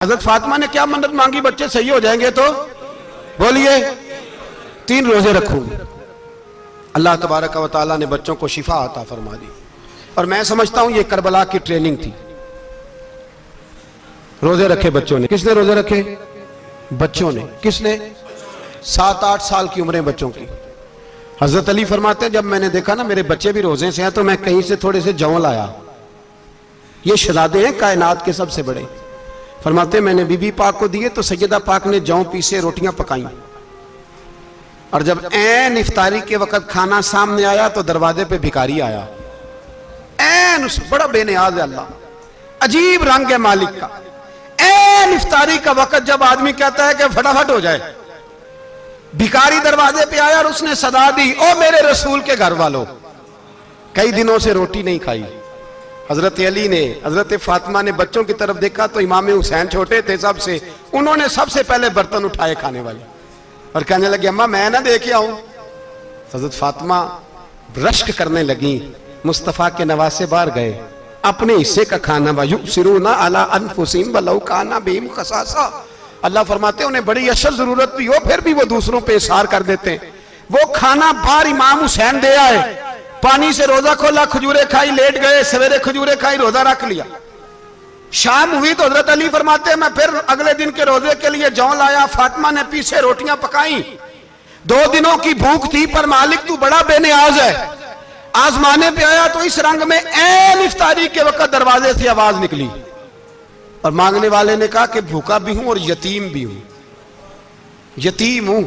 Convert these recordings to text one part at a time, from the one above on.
हजरत फातिमा ने क्या मन्नत मांगी? बच्चे सही हो जाएंगे तो बोलिए 3 रोजे रखूंगी। अल्लाह तबारक व तआला ने बच्चों को शिफा अता फरमा दी। और मैं समझता हूं ये करबला की ट्रेनिंग थी। रोजे रखे बच्चों ने। किसने रोजे रखे? बच्चों ने। किसने? 7-8 साल की उम्रें बच्चों की। हजरत अली फरमाते हैं जब मैंने देखा ना मेरे बच्चे भी रोजे से हैं तो मैं कहीं से थोड़े से जौ लाया। ये शहजादे हैं कायनात के सबसे बड़े। फरमाते मैंने बीबी पाक को दिए तो सैयदा पाक ने जौ पीसे रोटियां पकाई। और जब ऐन इफ्तारी के वक्त खाना सामने आया तो दरवाजे पे भिखारी आया। ऐन उस बड़ा बेनियाज है अल्लाह, अजीब रंग है मालिक का। ऐन इफ्तारी का वक्त जब आदमी कहता है कि फटाफट हो जाए, भिखारी दरवाजे पे आया और उसने सदा दी, ओ मेरे रसूल के घर वालों, कई दिनों से रोटी नहीं खाई। हजरत अली ने, हजरत फातिमा ने बच्चों की तरफ देखा तो इमाम हुसैन छोटे थे सबसे, उन्होंने सबसे पहले बर्तन उठाए खाने वाले और कहने लगे अम्मा मैं ना देखे आऊं। हजरत फातिमा रश्क करने लगी। मुस्तफा के नवासे बाहर गए, अपने हिस्से का खाना वयुसिरूना अला अनफुसिहिम वलौ काना बिहिम खसासा। अल्लाह फरमाते उन्हें बड़ी अशद जरूरत भी हो फिर भी वो दूसरों पे इशार कर देते हैं। वो खाना बाहर इमाम हुसैन दे आए, पानी से रोजा खोला, खजूरें खाई, लेट गए, सवेरे खजूरें खाई, रोजा रख लिया। शाम हुई तो हजरत अली फरमाते मैं फिर अगले दिन के रोजे के लिए जौ लाया। फातिमा ने पीछे रोटियां पकाई। 2 दिनों की भूख थी पर मालिक तू बड़ा बेनियाज है। आजमाने पे आया तो इस रंग में ऐन इफ्तारी के वक्त दरवाजे से आवाज निकली और मांगने वाले ने कहा कि भूखा भी हूं और यतीम भी हूं, यतीम हूं।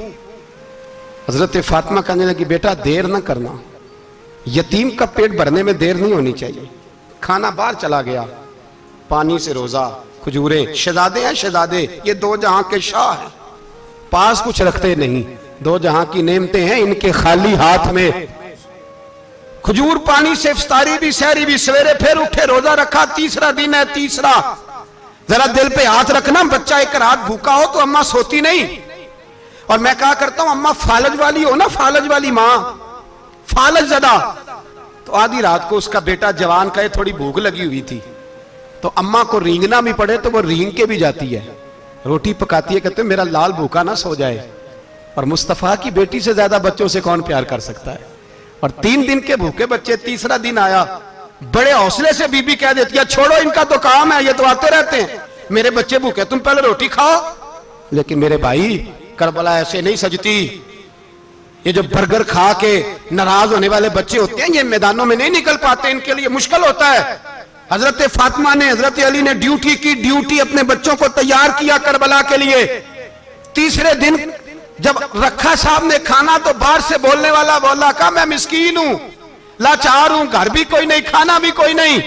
हजरत फातिमा कहने लगी बेटा देर ना करना, यतीम का पेट भरने में देर नहीं होनी चाहिए। खाना बाहर चला गया, पानी से रोजा, खजूरें। शहजादे हैं शहजादे, ये 2 जहां के शाह हैं, पास कुछ रखते नहीं, 2 जहां की नेमतें हैं इनके खाली हाथ में। खजूर पानी से इफ्तारी भी सहरी भी, सवेरे फिर उठे रोजा रखा। 3रा दिन है, तीसरा। जरा दिल पे हाथ रखना, बच्चा एक रात भूखा हो तो अम्मा सोती नहीं। और मैं कहा करता हूं अम्मा फालज वाली हो ना, फालज वाली मां, फालज ज़दा, तो आधी रात को उसका बेटा जवान कहे थोड़ी भूख लगी हुई थी तो अम्मा को रींगना भी पड़े तो वो रींग के भी जाती है, रोटी पकाती है, कहते मेरा लाल भूखा ना सो जाए। और मुस्तफा की बेटी से ज्यादा बच्चों से कौन प्यार कर सकता है। और 3 दिन के भूखे बच्चे, 3रा दिन आया, बड़े हौसले से बीबी कह देती है छोड़ो इनका तो काम है, ये तो आते रहते हैं, मेरे बच्चे भूखे, तुम पहले रोटी खाओ। लेकिन मेरे भाई करबला ऐसे नहीं सजती। ये जो बर्गर खा के नाराज होने वाले बच्चे होते हैं ये मैदानों में नहीं निकल पाते, इनके लिए मुश्किल होता है। हजरत फातिमा ने, हजरत अली ने ड्यूटी की, ड्यूटी अपने बच्चों को तैयार किया करबला के लिए। 3रे दिन जब रखा साहब ने खाना तो बाहर से बोलने वाला बोला कहा मैं मिस्कीन हूं, लाचार हूं, घर भी कोई नहीं, खाना भी कोई नहीं।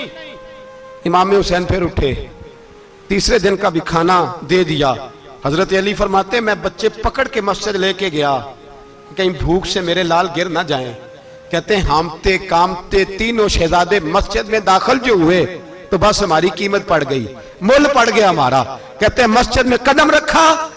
इमाम हुसैन फिर उठे, 3रे दिन का भी खाना दे दिया। हजरत अली फरमाते मैं बच्चे पकड़ के मस्जिद लेके गया, कहीं भूख से मेरे लाल गिर ना जाएं। कहते हैं हामते कामते तीनों शहजादे मस्जिद में दाखिल जो हुए तो बस हमारी कीमत पड़ गई, मुल पड़ गया हमारा। कहते हैं मस्जिद में कदम रखा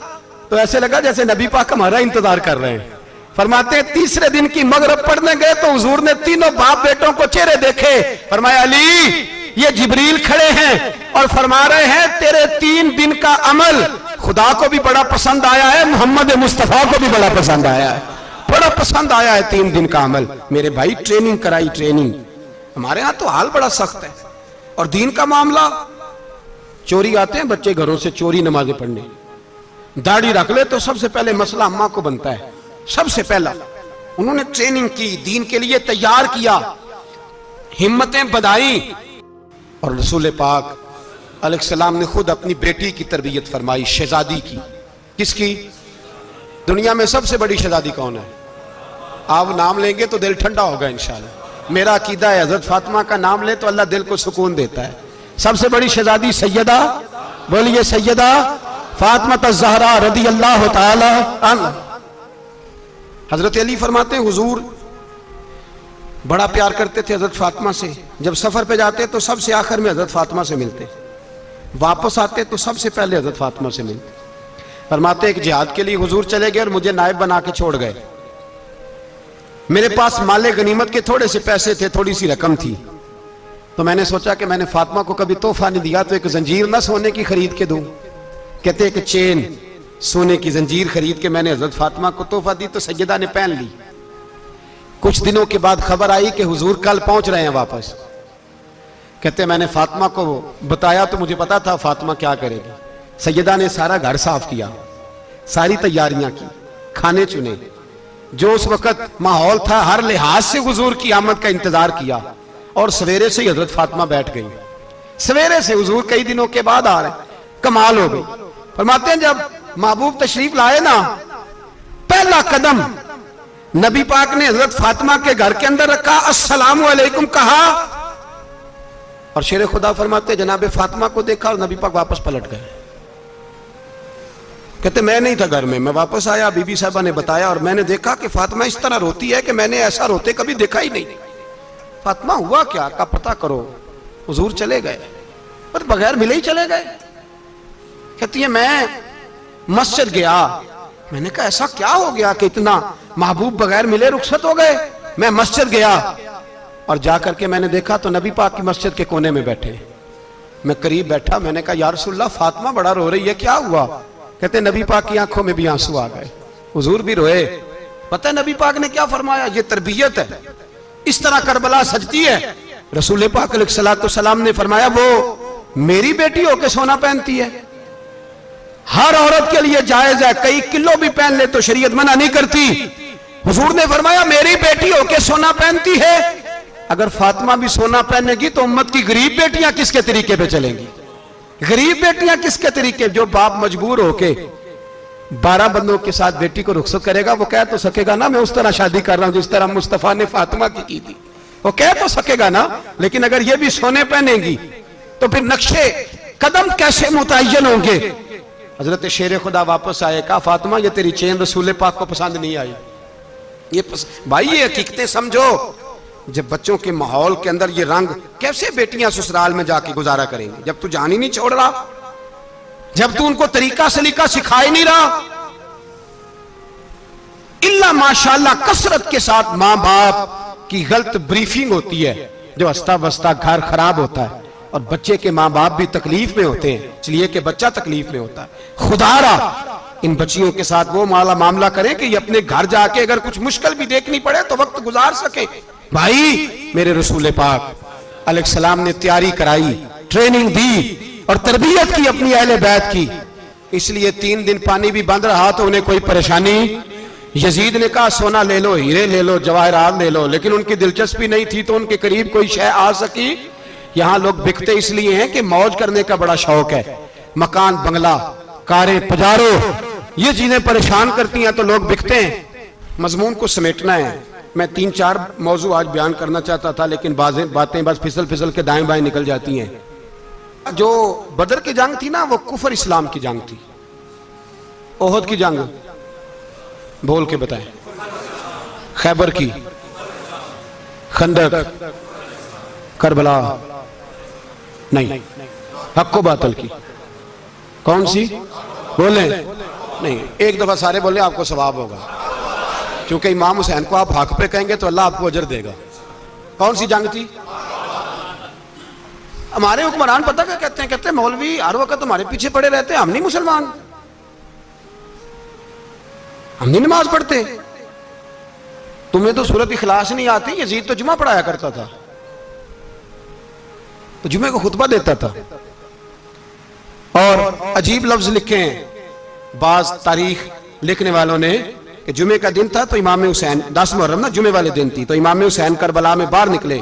तो ऐसे लगा जैसे नबी पाक हमारा इंतजार कर रहे हैं। फरमाते हैं 3रे दिन की मगरिब पढ़ने गए तो हुजूर ने तीनों बाप बेटों को चेहरे देखे। फरमाया अली ये जिब्रील खड़े हैं और फरमा रहे हैं तेरे 3 दिन का अमल खुदा को भी बड़ा पसंद आया है, मोहम्मद मुस्तफा को भी बड़ा पसंद आया है, बड़ा पसंद आया है 3 दिन का अमल। मेरे भाई ट्रेनिंग कराई, ट्रेनिंग। हमारे यहां तो हाल बड़ा सख्त है। और दीन का मामला, चोरी आते हैं बच्चे घरों से चोरी नमाजें पढ़ने, दाढ़ी रख ले तो सबसे पहले मसला अम्मा को बनता है। सबसे पहला उन्होंने ट्रेनिंग की, दीन के लिए तैयार किया, हिम्मतें बढ़ाई। और रसूल पाक अलैहिस्सलाम ने खुद अपनी बेटी की तरबियत फरमाई, शहजादी की। किसकी? दुनिया में सबसे बड़ी शहजादी कौन है? आप नाम लेंगे तो दिल ठंडा होगा इंशाल्लाह। मेरा अकीदा है हजरत फातिमा का नाम ले तो अल्लाह दिल को सुकून देता है। सबसे बड़ी शहजादी सैयदा, बोलिए सैयदा फातिमा ज़हरा रदी अल्लाह ताला अन्हा। हजरत अली फरमाते हैं हुजूर बड़ा प्यार करते थे हजरत फातिमा से। जब सफर पे जाते तो सबसे आखिर में हजरत फातिमा से मिलते, वापस आते तो सबसे पहले हजरत फातिमा से मिलते। फरमाते एक जिहाद के लिए हुजूर चले गए और मुझे नायब बना के छोड़ गए। मेरे पास माले गनीमत के थोड़े से पैसे थे, थोड़ी सी रकम थी, तो मैंने सोचा कि मैंने फातिमा को कभी तोहफा नहीं दिया तो एक जंजीर ना सोने की खरीद के दूं। कहते हैं कि चेन सोने की जंजीर खरीद के मैंने हजरत फातिमा को तोहफा दी तो सैयदा ने पहन ली। कुछ दिनों के बाद खबर आई कि हुजूर कल पहुंच रहे हैं वापस। कहते मैंने फातिमा को बताया तो मुझे पता था फातिमा क्या करेगी। सैयदा ने सारा घर साफ किया, सारी तैयारियां की, खाने चुने, जो उस वक्त माहौल था हर लिहाज से हुजूर की आमद का इंतजार किया। और सवेरे से ही हजरत फातिमा बैठ गई। सवेरे से हुजूर कई दिनों के बाद आ रहे, कमाल हो गई। फरमाते हैं जब महबूब तशरीफ लाए ना, पहला कदम नबी पाक ने हजरत फातिमा के घर के अंदर रखा, अस्सलामु अलैकुम कहा, और शेर खुदा फरमाते जनाबे फातिमा को देखा और नबी पाक वापस पलट गए। कहते मैं नहीं था घर में, मैं वापस आया, बीबी साहबा ने बताया और मैंने देखा कि फातिमा इस तरह रोती है कि मैंने ऐसा रोते कभी देखा ही नहीं। फातिमा हुआ क्या का पता करो। हुजूर चले गए, पर बगैर मिले ही चले गए। कहती है मैं मस्जिद गया, मैंने कहा ऐसा क्या हो गया कि इतना महबूब बगैर मिले रुखसत हो गए। मैं मस्जिद गया और जाकर के मैंने देखा तो नबी पाक की मस्जिद के कोने में बैठे। मैं करीब बैठा, मैंने कहा या रसूलल्लाह फातिमा बड़ा रो रही है, क्या हुआ। कहते नबी पाक की आंखों में भी आंसू आ गए, हुजूर भी रोए। पता है नबी पाक ने क्या फरमाया, ये तरबियत है, इस तरह करबला सजती है। रसूल पाक अलैहिस्सलाम ने फरमाया वो मेरी बेटी होके सोना पहनती है, हर औरत के लिए जायज है, कई किलो भी पहन ले तो शरीयत मना नहीं करती। हुजूर ने फरमाया मेरी बेटी होके सोना पहनती है, अगर फातिमा भी सोना पहनेगी तो उम्मत की गरीब बेटियां किसके तरीके पे चलेंगी। गरीब बेटियां किसके तरीके, जो बाप मजबूर होके 12 बंदों के साथ बेटी को रुखसत करेगा वो कह तो सकेगा ना मैं उस तरह शादी कर रहा हूं जिस तरह मुस्तफा ने फातिमा की थी, वो कह तो सकेगा ना। लेकिन अगर ये भी सोने पहनेगी तो फिर नक्शे कदम कैसे मुतय्यन होंगे। हजरत शेर खुदा वापस आए, कहा फातिमा ये तेरी चेन रसूल पाक को पसंद नहीं आई। भाई ये हकीकतें समझो। जब बच्चों के माहौल के अंदर ये रंग, कैसे बेटियां ससुराल में जाके गुजारा करेंगी जब तू जान ही नहीं छोड़ रहा, जब तू उनको तरीका सलीका सिखाए नहीं रहा। इल्ला माशाअल्लाह कसरत के साथ मां बाप की गलत ब्रीफिंग होती है, जो हंसता बसता घर खराब होता है और बच्चे के मां बाप भी तकलीफ में होते हैं, इसलिए कि बच्चा तकलीफ में होता है। खुदारा इन बच्चियों के साथ वो मामला करें कि ये अपने घर जाके अगर कुछ मुश्किल भी देखनी पड़े तो वक्त गुजार सके। भाई मेरे रसूल पाक अलैहिस्सलाम ने तैयारी कराई, ट्रेनिंग दी और तरबियत की अपनी अहले बैत की, इसलिए 3 दिन पानी भी बंद रहा तो उन्हें कोई परेशानी। यजीद ने कहा सोना ले लो, हीरे ले लो, जवाहरात ले लो, लेकिन उनकी दिलचस्पी नहीं थी तो उनके करीब कोई शय आ सकी। यहां लोग बिकते इसलिए हैं कि मौज करने का बड़ा शौक है, मकान बंगला कारें पजारो ये चीजें परेशान करती हैं तो लोग बिकते हैं। मजमून को समेटना है, मैं 3-4 मौजू आज बयान करना चाहता था लेकिन बातें बस फिसल फिसल के दाएं बाएं निकल जाती हैं। जो बदर की जंग थी ना वो कुफर इस्लाम की जंग थी। ओहद की जंग बोल के बताएं, खैबर की, खंदक, करबला नहीं, हक्को बातल की, कौन सी बोले नहीं, एक दफा सारे बोले आपको सवाब होगा, क्योंकि इमाम हुसैन को आप हक पे कहेंगे तो अल्लाह आपको अजर देगा। कौन सी जंग थी? हमारे हुक्मरान पता क्या कहते हैं, कहते हैं मौलवी हर वक्त हमारे पीछे पड़े रहते हैं, हम नहीं मुसलमान, हम नहीं नमाज पढ़ते, तुम्हें तो सूरत इखलास नहीं आती। यजीद तो जुमा पढ़ाया करता था, तो जुमे को खुतबा देता था। और अजीब लफ्ज लिखे हैं बाज तारीख लिखने वालों ने कि जुमे का दिन था तो इमाम हुसैन 10 मुहर्रम ना जुमे वाले दिन थी, तो इमाम हुसैन करबला में बाहर निकले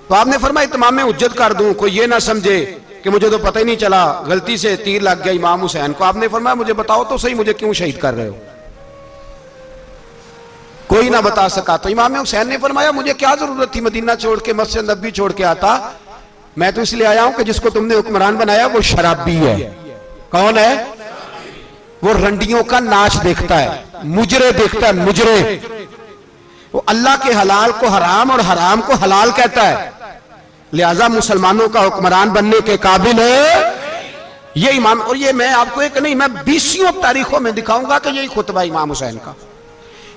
तो आपने फरमाया इत्माम में उज्जत कर दूं, कोई ये ना समझे कि मुझे तो पता ही नहीं चला, गलती से तीर लग गया इमाम हुसैन को। आपने फरमाया मुझे बताओ तो सही मुझे क्यों शहीद कर रहे हो। कोई ना बता सका तो इमाम हुसैन ने फरमाया मुझे क्या जरूरत थी मदीना छोड़ के मस्जिद नबी छोड़ के आता, मैं तो इसलिए आया हूं कि जिसको तुमने हुक्मरान बनाया वो शराबी है। कौन है वो? रंडियों का नाच देखता है, मुजरे देखता है, मुजरे। वो अल्लाह के हलाल को हराम और हराम को हलाल कहता है, लिहाजा मुसलमानों का हुक्मरान बनने के काबिल है ये इमाम। और ये मैं आपको एक नहीं, मैं 20 तारीखों में दिखाऊंगा कि यही खुतबा इमाम हुसैन का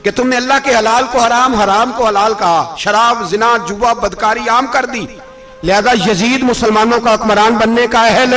कि तुमने अल्लाह के हलाल को हराम, हराम को हलाल कहा, शराब जिना जुआ बदकारी आम कर दी, लिहाजा यजीद मुसलमानों का हुक्मरान बनने का अहल